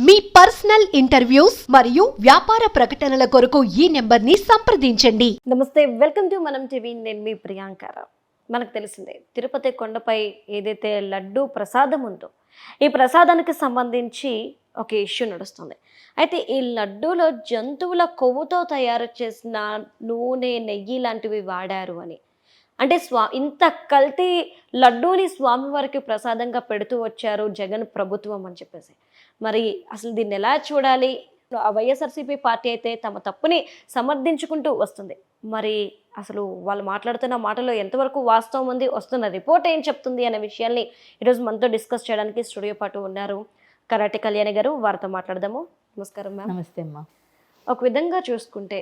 మీ personal interviews మరియు వ్యాపార ప్రకటనల కొరకు ఈ నెంబర్ని సంప్రదించండి. నమస్తే, వెల్కమ్ టు మనం టీవీ. నేను మీ ప్రియాంకర. మనకు తెలిసిందే, తిరుపతి కొండపై ఏదైతే లడ్డు ప్రసాదం ఉందో, ఈ ప్రసాదానికి సంబంధించి ఒక ఇష్యూ నడుస్తుంది. అయితే ఈ లడ్డూలో జంతువుల కొవ్వుతో తయారు చేసిన నూనె, నెయ్యి లాంటివి వాడారు అని, అంటే ఇంత కల్తీ లడ్డూని స్వామివారికి ప్రసాదంగా పెడుతూ వచ్చారు జగన్ ప్రభుత్వం అని చెప్పేసి. మరి అసలు దీన్ని ఎలా చూడాలి? వైఎస్ఆర్సీపీ పార్టీ అయితే తమ తప్పుని సమర్థించుకుంటూ వస్తుంది. మరి అసలు వాళ్ళు మాట్లాడుతున్న మాటలో ఎంతవరకు వాస్తవం ఉంది, వస్తున్న రిపోర్ట్ ఏం చెప్తుంది అనే విషయాల్ని ఈరోజు మనతో డిస్కస్ చేయడానికి స్టూడియో పాటు ఉన్నారు కరాటి కళ్యాణి గారు. వారితో మాట్లాడదాము. నమస్కారం మ్యామ్. నమస్తే అమ్మా. ఒక విధంగా చూసుకుంటే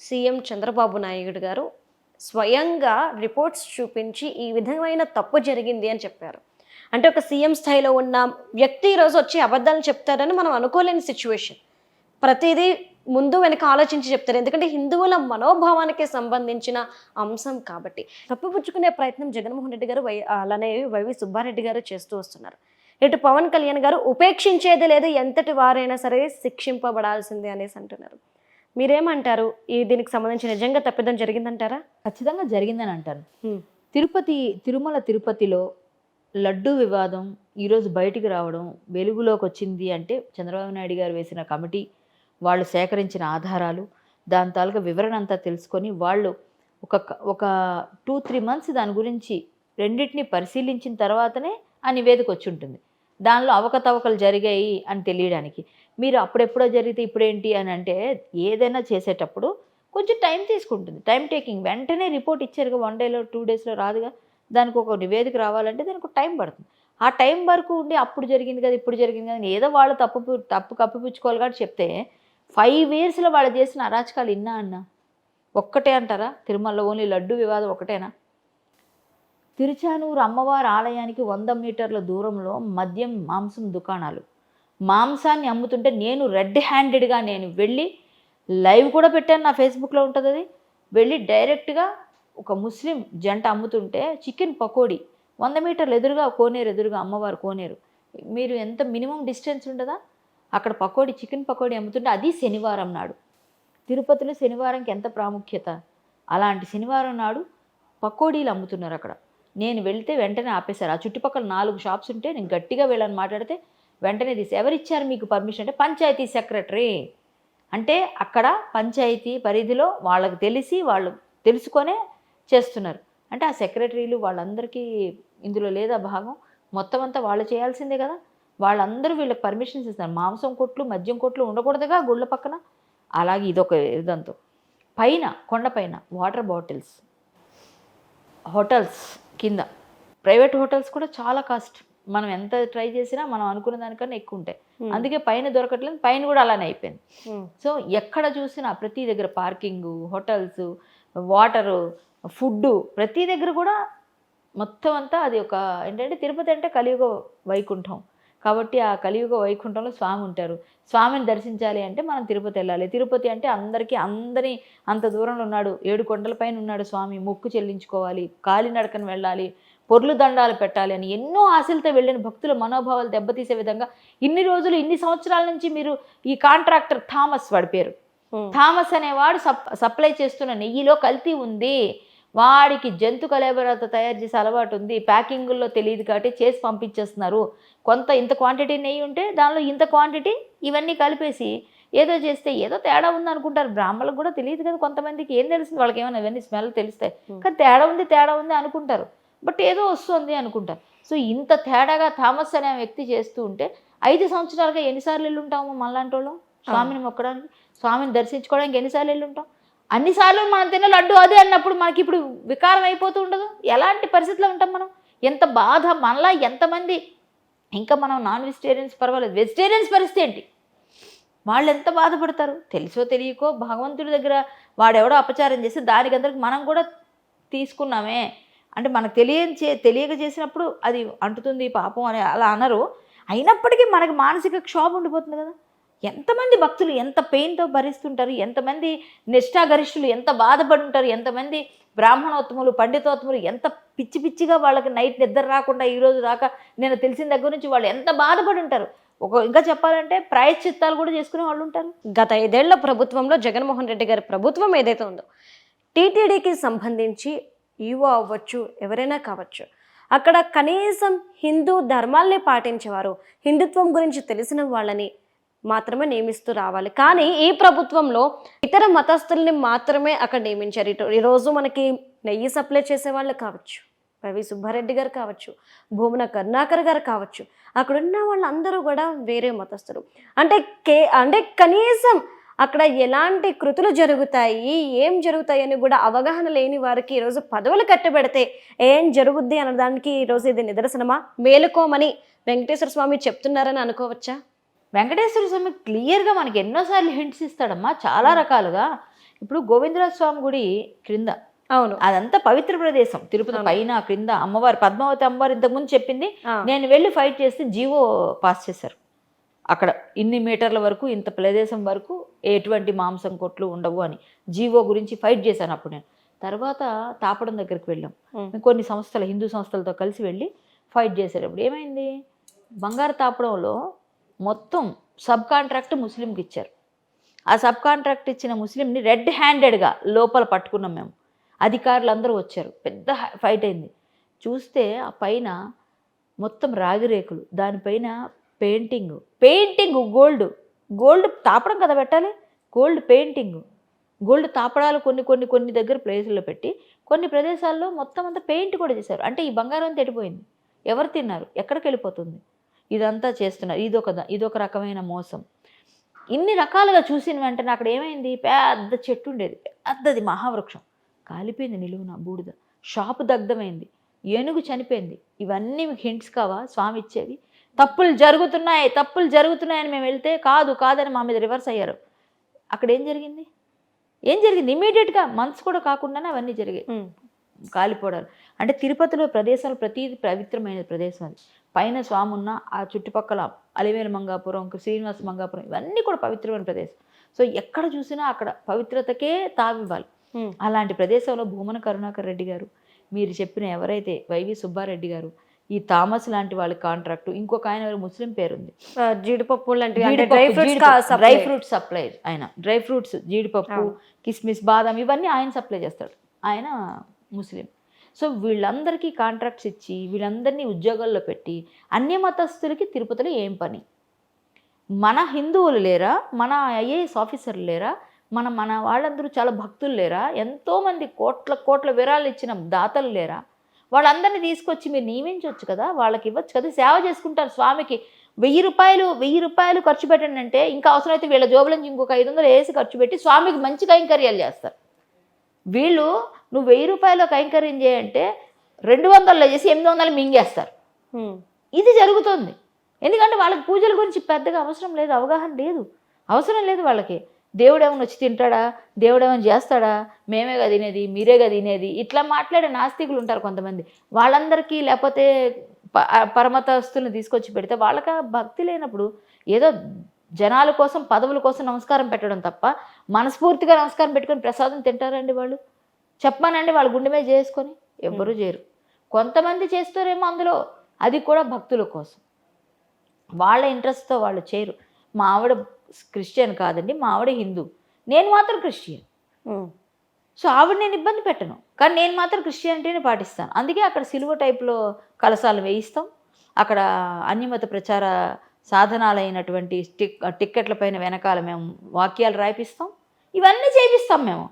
సీఎం చంద్రబాబు నాయుడు గారు స్వయంగా రిపోర్ట్స్ చూపించి ఈ విధమైన తప్పు జరిగింది అని చెప్పారు. అంటే ఒక సీఎం స్థాయిలో ఉన్న వ్యక్తి ఈరోజు వచ్చి అబద్ధాలు చెప్తారని మనం అనుకోలేని సిచ్యువేషన్. ప్రతిదీ ముందు వెనక ఆలోచించి చెప్తారు, ఎందుకంటే హిందువుల మనోభావానికి సంబంధించిన అంశం కాబట్టి. తప్పుపుచ్చుకునే ప్రయత్నం జగన్మోహన్ రెడ్డి గారు అలానే వైవి సుబ్బారెడ్డి గారు చేస్తూ వస్తున్నారు. ఇటు పవన్ కళ్యాణ్ గారు ఉపేక్షించేది లేదు, ఎంతటి వారైనా సరే శిక్షింపబడాల్సిందే అనేసి అంటున్నారు. మీరేమంటారు? దీనికి సంబంధించి నిజంగా తప్పిదం జరిగిందంటారా? ఖచ్చితంగా జరిగిందని అంటాను. తిరుమల తిరుపతిలో లడ్డు వివాదం ఈరోజు బయటికి రావడం, వెలుగులోకి వచ్చింది అంటే చంద్రబాబు నాయుడు గారు వేసిన కమిటీ, వాళ్ళు సేకరించిన ఆధారాలు, దాని తాలూకా వివరణ అంతా తెలుసుకొని వాళ్ళు ఒక 2-3 మంత్స్ దాని గురించి రెండింటిని పరిశీలించిన తర్వాతనే ఆ నివేదిక వచ్చి ఉంటుంది. దానిలో అవకతవకలు జరిగాయి అని తెలియడానికి. మీరు అప్పుడెప్పుడో జరిగితే ఇప్పుడేంటి అని అంటే, ఏదైనా చేసేటప్పుడు కొంచెం టైం తీసుకుంటుంది. Time taking. వెంటనే రిపోర్ట్ ఇచ్చారుగా, 1 డేలో 2 డేస్లో రాదుగా. దానికి ఒక నివేదిక రావాలంటే దానికి ఒక టైం పడుతుంది. ఆ టైం వరకు ఉండి అప్పుడు జరిగింది కదా, ఇప్పుడు జరిగింది కదా, ఏదో వాళ్ళు తప్పు కప్పిపుచ్చుకోవాలి కాబట్టి చెప్తే 5 yearsలో వాళ్ళు చేసిన అరాచకాలు ఇన్నా అన్నా ఒక్కటే అంటారా? తిరుమలలో ఓన్లీ లడ్డు వివాదం ఒకటేనా? తిరుచానూరు అమ్మవారి ఆలయానికి 100 మీటర్ల దూరంలో మద్యం, మాంసం దుకాణాలు. మాంసాన్ని అమ్ముతుంటే నేను రెడ్ హ్యాండెడ్గా నేను వెళ్ళి లైవ్ కూడా పెట్టాను, నా ఫేస్బుక్లో ఉంటుంది అది. వెళ్ళి డైరెక్ట్గా ఒక ముస్లిం జంట అమ్ముతుంటే చికెన్ పకోడీ 100 మీటర్లు ఎదురుగా, కోనేరు ఎదురుగా, అమ్మవారు కోనేరు, మీరు ఎంత మినిమం డిస్టెన్స్ ఉండదా అక్కడ పకోడీ, చికెన్ పకోడీ అమ్ముతుంటే, అది శనివారం నాడు. తిరుపతిలో శనివారంకి ఎంత ప్రాముఖ్యత, అలాంటి శనివారం నాడు పకోడీలు అమ్ముతున్నారు అక్కడ. నేను వెళ్తే వెంటనే ఆపేశారు. ఆ చుట్టుపక్కల 4 షాప్స్ ఉంటే నేను గట్టిగా వెళ్ళని మాట్లాడితే వెంటనే తీసి, ఎవరిచ్చారు మీకు పర్మిషన్ అంటే పంచాయతీ సెక్రటరీ. అంటే అక్కడ పంచాయతీ పరిధిలో వాళ్ళకి తెలిసి, వాళ్ళు తెలుసుకొనే చేస్తున్నారు. అంటే ఆ సెక్రటరీలు వాళ్ళందరికీ ఇందులో లేదా భాగం? మొత్తం అంతా వాళ్ళు చేయాల్సిందే కదా. వాళ్ళందరూ వీళ్ళకి పర్మిషన్స్ ఇస్తున్నారు. మాంసం కొట్లు, మద్యం కొట్లు ఉండకూడదుగా గుళ్ళ పక్కన. అలాగే ఇదొక ఇదంతో పైన, కొండపైన వాటర్ బాటిల్స్, హోటల్స్ కింద, ప్రైవేట్ హోటల్స్ కూడా చాలా కాస్ట్. మనం ఎంత ట్రై చేసినా మనం అనుకున్న దానికన్నా ఎక్కువ ఉంటాయి. అందుకే పైన దొరకట్లేదు, పైన కూడా అలానే అయిపోయింది. సో ఎక్కడ చూసినా ప్రతి దగ్గర పార్కింగు, హోటల్స్, వాటరు, ఫుడ్డు, ప్రతి దగ్గర కూడా మొత్తం అంతా అది ఒక ఏంటంటే, తిరుపతి అంటే కలియుగ వైకుంఠం కాబట్టి ఆ కలియుగ వైకుంఠంలో స్వామి ఉంటారు. స్వామిని దర్శించాలి అంటే మనం తిరుపతి వెళ్ళాలి. తిరుపతి అంటే అందరినీ అంత దూరంలో ఉన్నాడు, 7 కొండల పైన ఉన్నాడు స్వామి, మొక్కు చెల్లించుకోవాలి, కాలినడకను వెళ్ళాలి, పొర్లు దండాలు పెట్టాలి అని ఎన్నో ఆశలతో వెళ్ళిన భక్తుల మనోభావాలు దెబ్బతీసే విధంగా ఇన్ని రోజులు, ఇన్ని సంవత్సరాల నుంచి మీరు ఈ కాంట్రాక్టర్ థామస్, వాడి పేరు థామస్ అనేవాడు సప్లై చేస్తున్న నెయ్యిలో కల్తీ ఉంది, వాడికి జంతు కళేబరాలతో తయారు చేసే అలవాటు ఉంది, ప్యాకింగుల్లో తెలియదు కాబట్టి చేసి పంపించేస్తున్నారు. ఇంత క్వాంటిటీ నెయ్యి ఉంటే దానిలో ఇంత క్వాంటిటీ ఇవన్నీ కలిపేసి ఏదో చేస్తే ఏదో తేడా ఉంది అనుకుంటారు. బ్రాహ్మణులకు కూడా తెలియదు కదా, కొంతమందికి ఏం తెలుస్తుంది, వాళ్ళకి ఏమైనా ఇవన్నీ స్మెల్ తెలుస్తాయి కానీ తేడా ఉంది అనుకుంటారు, బట్ ఏదో వస్తుంది అనుకుంటారు. సో ఇంత తేడాగా థామస్ అనే వ్యక్తి చేస్తూ ఉంటే 5 సంవత్సరాలుగా ఎన్నిసార్లు వెళ్ళి ఉంటాము మనలాంటి వాళ్ళం స్వామిని మొక్కడానికి, స్వామిని దర్శించుకోవడానికి ఎన్నిసార్లు వెళ్ళి ఉంటాం? అన్నిసార్లు మనం తిన్న లడ్డు అదే అన్నప్పుడు మనకి ఇప్పుడు వికారం అయిపోతూ ఉండదు? ఎలాంటి పరిస్థితిలో ఉంటాం మనం? ఎంత బాధ మనలా ఎంతమంది. ఇంకా మనం నాన్ వెజిటేరియన్స్ పర్వాలేదు, వెజిటేరియన్స్ పరిస్థితి ఏంటి? వాళ్ళు ఎంత బాధపడతారు? తెలుసో తెలియకో భగవంతుడి దగ్గర వాడెవడో అపచారం చేసి దానికందరికి మనం కూడా తీసుకున్నామే అంటే, మనకు తెలియక చేసినప్పుడు అది అంటుతుంది పాపం అని అలా అనరు. అయినప్పటికీ మనకి మానసిక క్షోభ ఉండిపోతుంది కదా. ఎంతమంది భక్తులు ఎంత పెయిన్తో భరిస్తుంటారు, ఎంతమంది నిష్ఠాగరిష్ఠులు ఎంత బాధపడి ఉంటారు, ఎంతమంది బ్రాహ్మణోత్తములు, పండితోత్తములు ఎంత పిచ్చిగా వాళ్ళకి నైట్ నిద్ర రాకుండా ఈరోజు రాక నేను తెలిసిన దగ్గర నుంచి వాళ్ళు ఎంత బాధపడి ఉంటారు. ఇంకా చెప్పాలంటే ప్రాయశ్చిత్తాలు కూడా చేసుకునే వాళ్ళు ఉంటారు. గత 5 ఏళ్ల ప్రభుత్వంలో జగన్మోహన్ రెడ్డి గారి ప్రభుత్వం ఏదైతే ఉందో టీటీడీకి సంబంధించి ఈవో అవ్వచ్చు, ఎవరైనా కావచ్చు, అక్కడ కనీసం హిందూ ధర్మాల్ని పాటించేవారు, హిందుత్వం గురించి తెలిసిన వాళ్ళని మాత్రమే నియమిస్తూ రావాలి. కానీ ఈ ప్రభుత్వంలో ఇతర మతస్థుల్ని మాత్రమే అక్కడ నియమించారు. ఈరోజు మనకి నెయ్యి సప్లై చేసే వాళ్ళు కావచ్చు, వైవి సుబ్బారెడ్డి గారు కావచ్చు, భూమన కరుణాకర్ గారు కావచ్చు, అక్కడున్న వాళ్ళందరూ కూడా వేరే మతస్థులు. అంటే కనీసం అక్కడ ఎలాంటి కృతులు జరుగుతాయి, ఏం జరుగుతాయి అని కూడా అవగాహన లేని వారికి ఈరోజు పదవులు కట్టబెడితే ఏం జరుగుద్ది అనడానికి ఈరోజు ఇది నిదర్శనమా? మేలుకోమని వెంకటేశ్వర స్వామి చెప్తున్నారని అనుకోవచ్చా? వెంకటేశ్వర స్వామి క్లియర్గా మనకి ఎన్నోసార్లు హింట్స్ ఇస్తాడమ్మా, చాలా రకాలుగా. ఇప్పుడు గోవిందరాజ స్వామి గుడి క్రింద, అవును, అదంతా పవిత్ర ప్రదేశం. తిరుపతి పైన క్రింద అమ్మవారు, పద్మావతి అమ్మవారు ఇంతకుముందు చెప్పింది. నేను వెళ్ళి ఫైట్ చేస్తే జీవో పాస్ చేశారు. అక్కడ ఇన్ని మీటర్ల వరకు, ఇంత ప్రదేశం వరకు ఎటువంటి మాంసం కొట్లు ఉండవు అని జీవో గురించి ఫైట్ చేశాను అప్పుడు నేను. తర్వాత తాపడం దగ్గరికి వెళ్ళాం, కొన్ని సంస్థలు, హిందూ సంస్థలతో కలిసి వెళ్ళి ఫైట్ చేసేటప్పుడు ఏమైంది, బంగారు తాపడంలో మొత్తం సబ్ కాంట్రాక్ట్ ముస్లింకి ఇచ్చారు. ఆ సబ్ కాంట్రాక్ట్ ఇచ్చిన ముస్లింని రెడ్ హ్యాండెడ్గా లోపల పట్టుకున్నాం మేము. అధికారులు అందరూ వచ్చారు, పెద్ద ఫైట్ అయింది. చూస్తే ఆ పైన మొత్తం రాగిరేకులు, దానిపైన పెయింటింగ్ గోల్డ్ తాపడం కదా పెట్టాలి, గోల్డ్ తాపడాలు కొన్ని దగ్గర ప్లేసుల్లో పెట్టి, కొన్ని ప్రదేశాల్లో మొత్తం అంతా పెయింట్ కూడా చేశారు. అంటే ఈ బంగారం అంతా ఎడిపోయింది, ఎవరు తిన్నారు, ఎక్కడికి వెళ్ళిపోతుంది, ఇదంతా చేస్తున్నారు. ఇదొక రకమైన మోసం. ఇన్ని రకాలుగా చూసిన వెంటనే అక్కడ ఏమైంది, పెద్ద చెట్టు ఉండేది, పెద్దది మహావృక్షం, కాలిపోయింది నిలువున, బూడిద, షాపు దగ్ధమైంది, ఏనుగు చనిపోయింది. ఇవన్నీ మీకు హింట్స్ కావా స్వామి ఇచ్చేవి? తప్పులు జరుగుతున్నాయని మేము వెళ్తే కాదని మా మీద రివర్స్ అయ్యారు. అక్కడ ఏం జరిగింది? ఇమీడియట్గా మంత్స్ కూడా కాకుండానే అవన్నీ జరిగాయి, కాలిపోవడాలు. అంటే తిరుపతిలో ప్రదేశాలు ప్రతిది పవిత్రమైన ప్రదేశం. అది పైన స్వామి ఉన్న ఆ చుట్టుపక్కల అలివేలు మంగాపురం, శ్రీనివాస మంగాపురం, ఇవన్నీ కూడా పవిత్రమైన ప్రదేశం. సో ఎక్కడ చూసినా అక్కడ పవిత్రతకే తావివ్వాలి. అలాంటి ప్రదేశంలో భూమన కరుణాకర్ రెడ్డి గారు, మీరు చెప్పిన ఎవరైతే వైవి సుబ్బారెడ్డి గారు, ఈ థామస్ లాంటి వాళ్ళ కాంట్రాక్టు, ఇంకొక ఆయన ముస్లిం పేరుంది, జీడిపప్పు లాంటి డ్రై ఫ్రూట్స్ సప్లై, ఆయన డ్రై ఫ్రూట్స్, జీడిపప్పు, కిస్మిస్, బాదం, ఇవన్నీ ఆయన సప్లై చేస్తాడు, ఆయన ముస్లిం. సో వీళ్ళందరికీ కాంట్రాక్ట్స్ ఇచ్చి వీళ్ళందరినీ ఉద్యోగాల్లో పెట్టి అన్య మతస్థులకి తిరుపతిలో ఏం పని? మన హిందువులు లేరా? మన ఐఏఎస్ ఆఫీసర్లు లేరా? మన వాళ్ళందరూ చాలా భక్తులు లేరా? ఎంతోమంది కోట్ల విరాళాలు ఇచ్చిన దాతలు లేరా? వాళ్ళందరినీ తీసుకొచ్చి మీరు నియమించవచ్చు కదా, వాళ్ళకి ఇవ్వచ్చు కదా, సేవ చేసుకుంటారు. స్వామికి 1000 రూపాయలు ఖర్చు పెట్టండి అంటే ఇంకా అవసరమైతే వీళ్ళ జోబుల నుంచి ఇంకొక 500 వేసి ఖర్చు పెట్టి స్వామికి మంచి కైంకర్యాలు చేస్తారు. వీళ్ళు నువ్వు 1000 రూపాయలు కైంకర్యం చేయంటే 200 చేసి 800 మింగేస్తారు. ఇది జరుగుతుంది. ఎందుకంటే వాళ్ళకి పూజల గురించి పెద్దగా అవసరం లేదు, అవగాహన లేదు, అవసరం లేదు వాళ్ళకి. దేవుడు ఏమైనా వచ్చి తింటాడా, దేవుడు ఏమైనా చేస్తాడా, మేమేగా తినేది, మీరేగా తినేది, ఇట్లా మాట్లాడే నాస్తికులు ఉంటారు కొంతమంది. వాళ్ళందరికీ లేకపోతే పరమతస్తుల్ని తీసుకొచ్చి పెడితే వాళ్ళకి భక్తి లేనప్పుడు ఏదో జనాల కోసం, పదవుల కోసం నమస్కారం పెట్టడం తప్ప మనస్ఫూర్తిగా నమస్కారం పెట్టుకొని ప్రసాదం తింటారండి వాళ్ళు? చెప్పానండి, వాళ్ళ గుండె మీద చేసుకొని ఎవ్వరూ చేయరు. కొంతమంది చేస్తారేమో అందులో, అది కూడా భక్తుల కోసం, వాళ్ళ ఇంట్రెస్ట్తో వాళ్ళు చేయరు. మా ఆవిడ క్రిస్టియన్ కాదండి, మా ఆవిడ హిందూ, నేను మాత్రం క్రిస్టియన్. సో ఆవిడ నేను ఇబ్బంది పెట్టను, కానీ నేను మాత్రం క్రిస్టియానిటీని పాటిస్తాను. అందుకే అక్కడ సిలువ టైప్లో కలశాలు వేయిస్తాం, అక్కడ అన్యమత ప్రచార సాధనాలైనటువంటి టిక్కెట్ల పైన వెనకాల మేము వాక్యాలు రాయిపిస్తాం, ఇవన్నీ చేపిస్తాం మేము.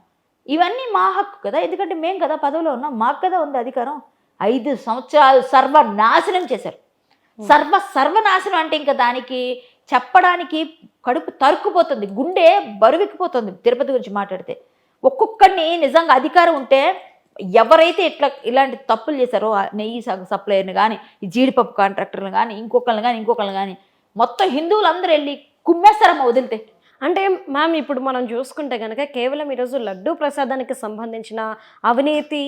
ఇవన్నీ మా హక్కు కదా, ఎందుకంటే మేము కదా పదవిలో ఉన్నాం, మాకు కదా ఉంది అధికారం. 5 సంవత్సరాలు సర్వనాశనం చేశారు. సర్వనాశనం అంటే ఇంకా దానికి చెప్పడానికి కడుపు తరుక్కుపోతుంది, గుండె బరువెక్కిపోతుంది. తిరుపతి గురించి మాట్లాడితే ఒక్కొక్కడిని నిజంగా అధికారం ఉంటే ఎవరైతే ఇలాంటి తప్పులు చేశారో, నెయ్యి సప్లయర్ని కానీ, ఈ జీడిపప్పు కాంట్రాక్టర్లు కానీ, ఇంకొకళ్ళని కానీ మొత్తం హిందువులందరూ వెళ్ళి కుమ్మేస్తారమ్మ వదిలితే. అంటే మ్యామ్, ఇప్పుడు మనం చూసుకుంటే కనుక కేవలం ఈరోజు లడ్డూ ప్రసాదానికి సంబంధించిన అవినీతి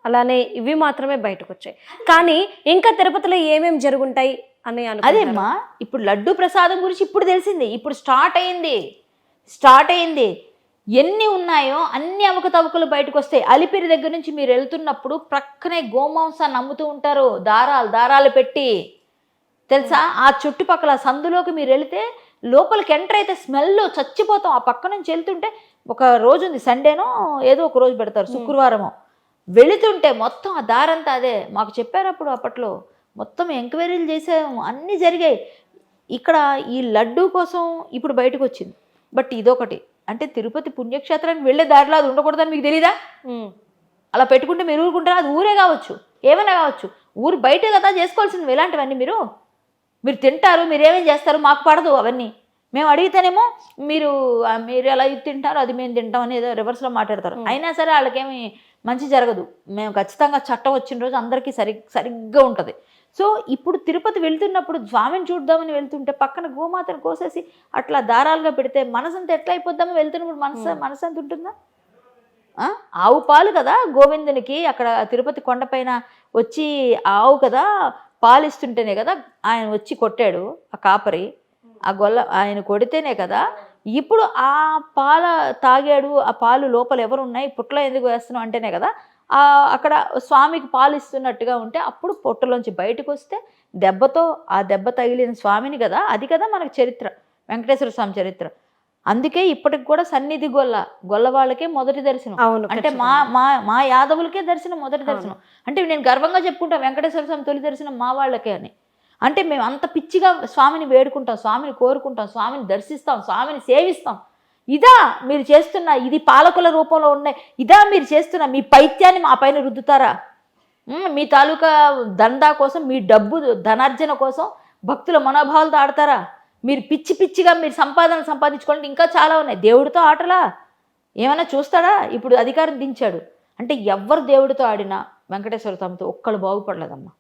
అలానే ఇవి మాత్రమే బయటకు వచ్చాయి, కానీ ఇంకా తిరుపతిలో ఏమేమి జరుగుంటాయి అని అదేమ్మా. ఇప్పుడు లడ్డూ ప్రసాదం గురించి ఇప్పుడు తెలిసింది, ఇప్పుడు స్టార్ట్ అయింది. ఎన్ని ఉన్నాయో అన్ని అవకతవకలు బయటకు వస్తాయి. అలిపిరి దగ్గర నుంచి మీరు వెళ్తున్నప్పుడు ప్రక్కనే గోమాంసాన్ని అమ్ముతూ ఉంటారు, దారాలు పెట్టి. తెలుసా? ఆ చుట్టుపక్కల సందులోకి మీరు వెళితే లోపలికి ఎంటర్ అయితే స్మెల్ చచ్చిపోతాం. ఆ పక్క నుంచి వెళ్తుంటే ఒక రోజు ఉంది, సండేనో ఏదో ఒక రోజు పెడతారు, శుక్రవారమో, వెళుతుంటే మొత్తం ఆ దారంతా అదే. మాకు చెప్పారు అప్పుడు, అప్పట్లో మొత్తం ఎంక్వైరీలు చేసాము, అన్నీ జరిగాయి. ఇక్కడ ఈ లడ్డూ కోసం ఇప్పుడు బయటకు వచ్చింది. బట్ ఇదొకటి అంటే తిరుపతి పుణ్యక్షేత్రానికి వెళ్ళే దారిలో అది ఉండకూడదని మీకు తెలీదా? అలా పెట్టుకుంటే మీరు ఊరుకుంటారా? అది ఊరే కావచ్చు, ఏమైనా కావచ్చు, ఊరు బయటే కదా చేసుకోవాల్సినవి ఇలాంటివన్నీ. మీరు తింటారు, మీరు ఏమేం చేస్తారు, మాకు పడదు అవన్నీ. మేము అడిగితేనేమో మీరు ఎలా ఇది తింటారు, అది మేము తింటాం అనేది రివర్స్లో మాట్లాడతారు. అయినా సరే వాళ్ళకేమి మంచి జరగదు. మేము ఖచ్చితంగా చట్టం వచ్చిన రోజు అందరికీ సరిగ్గా ఉంటుంది. సో ఇప్పుడు తిరుపతి వెళ్తున్నప్పుడు స్వామిని చూద్దామని వెళ్తుంటే పక్కన గోమాతను కోసేసి అట్లా దారాలుగా పెడితే మనసంతా ఎట్లా అయిపోద్దామో వెళ్తున్నప్పుడు మనసు అంత ఉంటుందా? ఆవు పాలు కదా గోవిందునికి అక్కడ తిరుపతి కొండపైన వచ్చి ఆవు కదా పాలు ఇస్తుంటేనే కదా ఆయన వచ్చి కొట్టాడు ఆ కాపరి, ఆ గొల్ల ఆయన కొడితేనే కదా ఇప్పుడు ఆ పాల తాగాడు. ఆ పాలు లోపల ఎవరు ఉన్నాయి, పుట్టలో ఎందుకు వేస్తున్నావు అంటేనే కదా అక్కడ స్వామికి పాలు ఇస్తున్నట్టుగా ఉంటే అప్పుడు పొట్టలోంచి బయటకు వస్తే ఆ దెబ్బ తగిలిన స్వామిని కదా, అది కదా మనకు చరిత్ర, వెంకటేశ్వర స్వామి చరిత్ర. అందుకే ఇప్పటికి కూడా సన్నిధి గొల్ల వాళ్ళకే మొదటి దర్శనం. అంటే మా యాదవులకే దర్శనం, మొదటి దర్శనం. అంటే నేను గర్వంగా చెప్పుకుంటాం వెంకటేశ్వర స్వామి తొలి దర్శనం మా వాళ్ళకే అని. అంటే మేము అంత పిచ్చిగా స్వామిని వేడుకుంటాం, స్వామిని కోరుకుంటాం, స్వామిని దర్శిస్తాం, స్వామిని సేవిస్తాం. ఇదా మీరు చేస్తున్న, ఇది పాలకుల రూపంలో ఉన్నాయి, ఇదా మీరు చేస్తున్న మీ పైత్యాన్ని మా పైన రుద్దుతారా? మీ తాలూకా దందా కోసం, మీ డబ్బు ధనార్జన కోసం భక్తుల మనోభావాలతో ఆడతారా? మీరు పిచ్చిగా మీరు సంపాదించుకోండి, ఇంకా చాలా ఉన్నాయి. దేవుడితో ఆటలా ఏమైనా చూస్తాడా? ఇప్పుడు అధికారం దించాడు అంటే ఎవరు దేవుడితో ఆడినా వెంకటేశ్వర స్వామితో ఒక్కళ్ళు బాగుపడలేదమ్మా.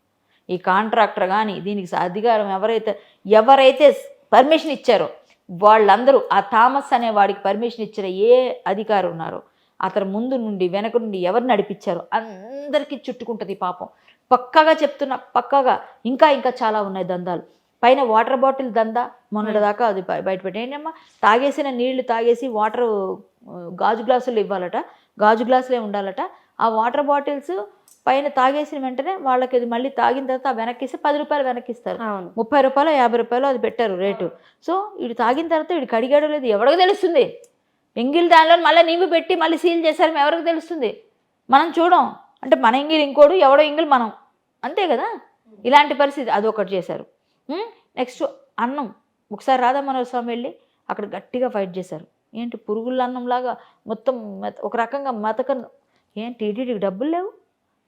ఈ కాంట్రాక్టర్ కానీ దీనికి అధికారం ఎవరైతే పర్మిషన్ ఇచ్చారో వాళ్ళందరూ, ఆ థామస్ అనే వాడికి పర్మిషన్ ఇచ్చిన ఏ అధికారి ఉన్నారో అతను ముందు నుండి వెనక నుండి ఎవరు నడిపించారో అందరికీ చుట్టుకుంటుంది పాపం. పక్కాగా చెప్తున్నా, పక్కాగా ఇంకా చాలా ఉన్నాయి దందాలు. పైన వాటర్ బాటిల్ దందా మొన్నటిదాకా అది బయటపెట్టి ఏంటమ్మా, తాగేసిన నీళ్లు తాగేసి వాటర్ గాజు గ్లాసులు ఇవ్వాలట, గాజు గ్లాసులే ఉండాలట. ఆ వాటర్ బాటిల్స్ పైన తాగేసిన వెంటనే వాళ్ళకి అది మళ్ళీ తాగిన తర్వాత వెనక్కిస్తే 10 రూపాయలు వెనక్కిస్తారు. 30 రూపాయలు 50 రూపాయలు అది పెట్టారు రేటు. సో వీడు తాగిన తర్వాత వీడికి అడిగాడో లేదు ఎవరికి తెలుస్తుంది? ఎంగిల్ దానిలో మళ్ళీ నీవు పెట్టి మళ్ళీ సీల్ చేశారు, ఎవరికి తెలుస్తుంది? మనం చూడం. అంటే మన ఎంగిల్ ఇంకోడు, ఎవడో ఎంగిల్ మనం, అంతే కదా. ఇలాంటి పరిస్థితి అదొకటి చేశారు. నెక్స్ట్ అన్నం, ఒకసారి రాధామనోహర స్వామి వెళ్ళి అక్కడ గట్టిగా ఫైట్ చేశారు. ఏంటి పురుగుల అన్నంలాగా మొత్తం ఒక రకంగా మెతకను. టీటీడీకి డబ్బులు లేవు,